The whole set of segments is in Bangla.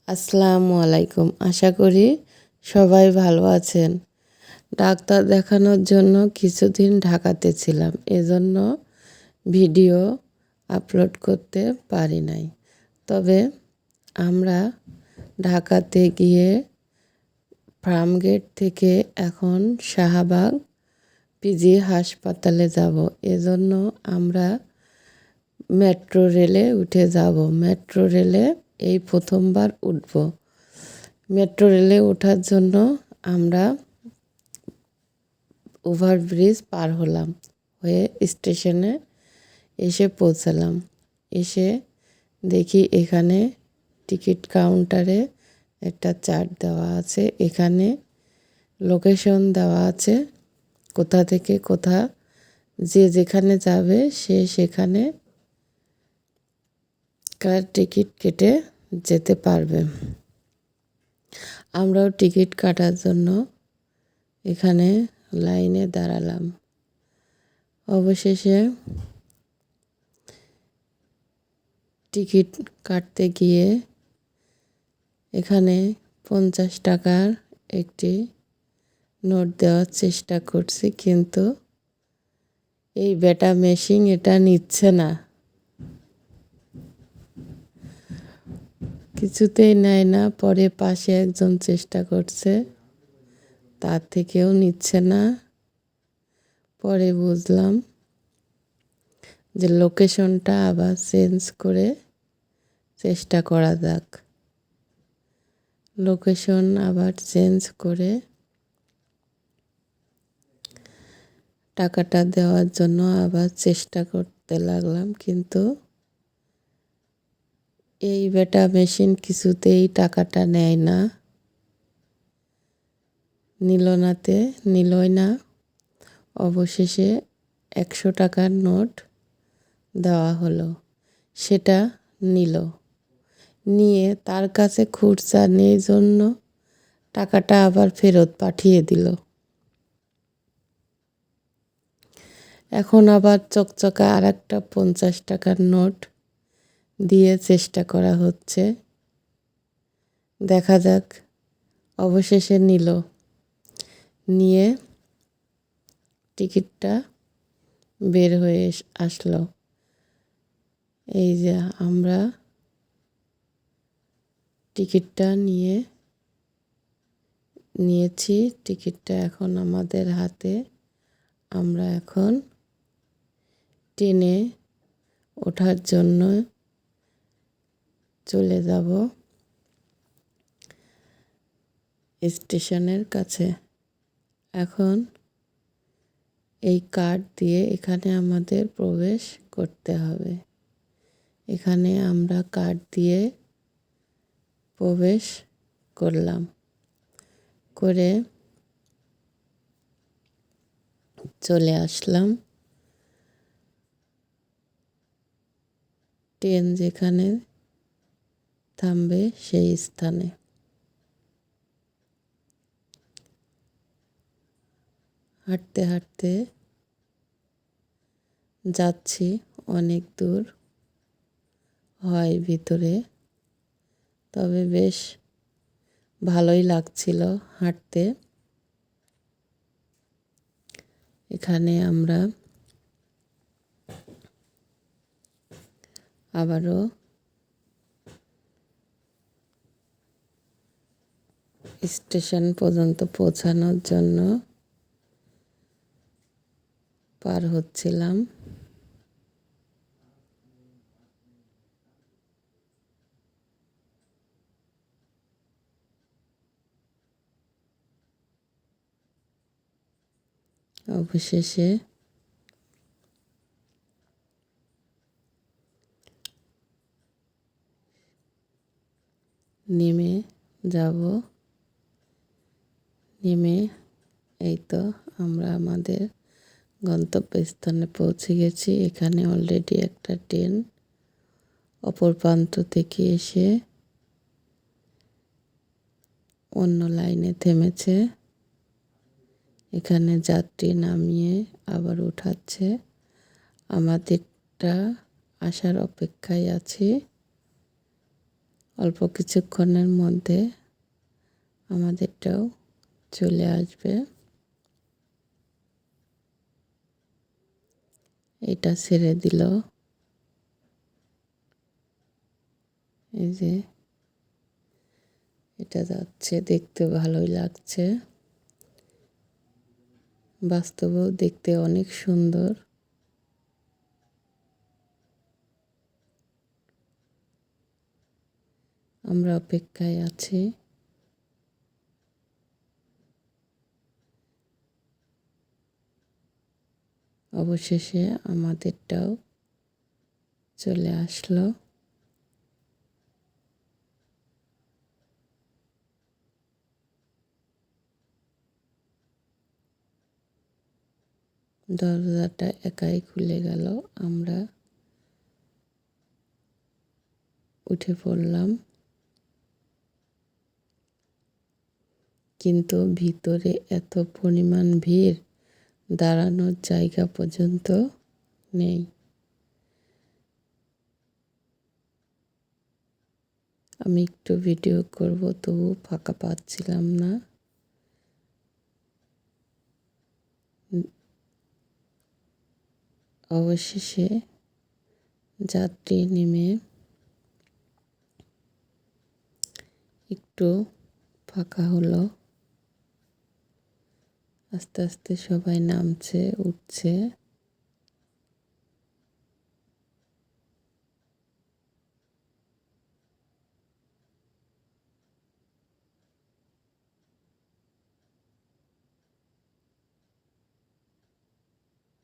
আসসালামু আলাইকুম। আশা করি সবাই ভালো আছেন। ডাক্তার দেখানোর জন্য কিছুদিন ঢাকাতে ছিলাম, এজন্য ভিডিও আপলোড করতে পারি নাই। তবে আমরা ঢাকাতে গিয়ে ফার্মগেট থেকে এখন শাহবাগ পিজি হাসপাতালে যাব। এজন্য আমরা মেট্রো রেলে উঠে যাব। মেট্রো রেলে এই প্রথমবার উঠব। মেট্রো রেলে ওঠার জন্য আমরা ওভারব্রিজ পার হলাম, হয়ে স্টেশনে এসে পৌঁছালাম। এসে দেখি এখানে টিকিট কাউন্টারে একটা চার্ট দেওয়া আছে। এখানে লোকেশন দেওয়া আছে, কোথা থেকে কোথা যে যেখানে যাবে সে সেখানে কার টিকিট কেটে যেতে পারবে। আমরাও টিকিট কাটার জন্য এখানে লাইনে দাঁড়ালাম। অবশেষে টিকিট কাটতে গিয়ে এখানে 50 টাকার একটি নোট দেওয়ার চেষ্টা করছি, কিন্তু এই বেটা মেশিন এটা নিচ্ছে না, কিছুতেই নেয় না। পরে পাশে একজন চেষ্টা করছে, তার থেকেও নিচ্ছে না। পরে বুঝলাম যে লোকেশনটা আবার চেঞ্জ করে চেষ্টা করা যাক। লোকেশন আবার চেঞ্জ করে টাকাটা দেওয়ার জন্য আবার চেষ্টা করতে লাগলাম, কিন্তু এই বেটা মেশিন কিছুতেই টাকাটা নেয় না, নিলই না। অবশেষে 100 টাকার নোট দেওয়া হলো, সেটা নিয়ে তার কাছে খুচরা নেই জন্য টাকাটা আবার ফেরত পাঠিয়ে দিল। এখন আবার চকচকা আর একটা 50 টাকার নোট দিয়ে চেষ্টা করা হচ্ছে, দেখা যাক। অবশেষে নিয়ে টিকিটটা বের হয়ে আসলো। এই যে আমরা টিকিটটা নিয়েছি, টিকিটটা এখন আমাদের হাতে। আমরা এখন ট্রেনে ওঠার জন্য চলে যাব স্টেশনের কাছে। এখন এই কার্ড দিয়ে এখানে আমাদের প্রবেশ করতে হবে। এখানে আমরা কার্ড দিয়ে প্রবেশ করলাম, করে চলে আসলাম ট্রেন যেখানে থামবে সেই স্থানে। হাঁটতে হাঁটতে যাচ্ছি, অনেক দূর হয় ভিতরে, তবে বেশ ভালোই লাগছিল হাঁটতে। এখানে আমরা আবারও স্টেশন পর্যন্ত পৌঁছানোর জন্য পার হচ্ছিলাম। অবশেষে নেমে যাব। নেমে এই তো আমরা আমাদের গন্তব্যস্থানে পৌঁছে গেছি। এখানে অলরেডি একটা ট্রেন অপর প্রান্ত থেকে এসে অন্য লাইনে থেমেছে। এখানে যাত্রী নামিয়ে আবার উঠাচ্ছে। আমাদেরটা আসার অপেক্ষায় আছি। অল্প কিছুক্ষণের মধ্যে আমাদেরটাও চলে আসবে। এটা ছেড়ে দিল, এই যে এটা যাচ্ছে, দেখতে ভালোই লাগছে, বাস্তবেও দেখতে অনেক সুন্দর। আমরা অপেক্ষায় আছি। অবশেষে আমাদেরটাও চলে আসলো। দরজাটা একাই খুলে গেল। আমরা উঠে পড়লাম, কিন্তু ভিতরে এত পরিমাণ ভিড়, দাঁড়ানোর জায়গা পর্যন্ত নেই। আমি একটু ভিডিও করব, তবু ফাঁকা পাচ্ছিলাম না। অবশেষে যাত্রী নেমে একটু ফাঁকা হলো। আস্তে আস্তে সবাই নামছে, উঠছে।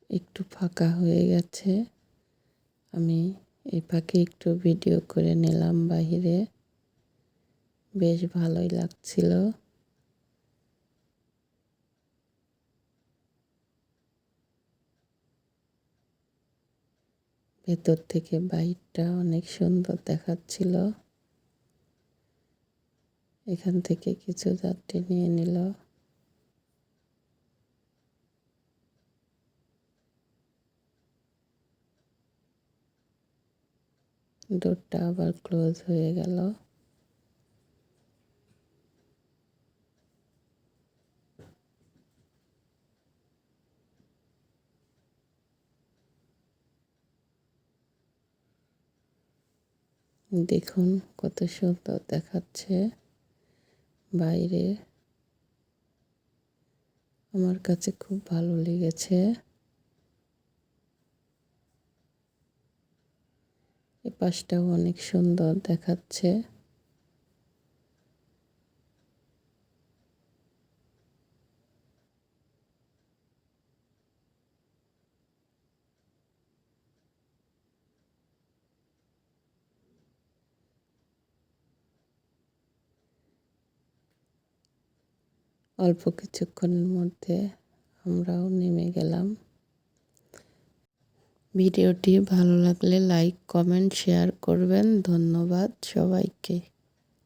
একটু ফাঁকা হয়ে গেছে। আমি এই ফাঁকে একটু ভিডিও করে নিলাম বাহিরে, বেশ ভালোই লাগছিল। ভেতর থেকে বাইরটা অনেক সুন্দর দেখাচ্ছিল। এখান থেকে কিছু যাত্রী নিয়ে নিল। ডোরটা আবার ক্লোজ হয়ে গেল। দেখুন কত সুন্দর দেখাচ্ছে বাইরে। আমার কাছে খুব ভালো লেগেছে। এ পাশটাও অনেক সুন্দর দেখাচ্ছে। অল্প কিছুক্ষণের মধ্যে আমরাও নেমে গেলাম। ভিডিওটি ভালো লাগলে লাইক, কমেন্ট, শেয়ার করবেন। ধন্যবাদ সবাইকে।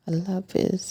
আল্লাহ হাফেজ।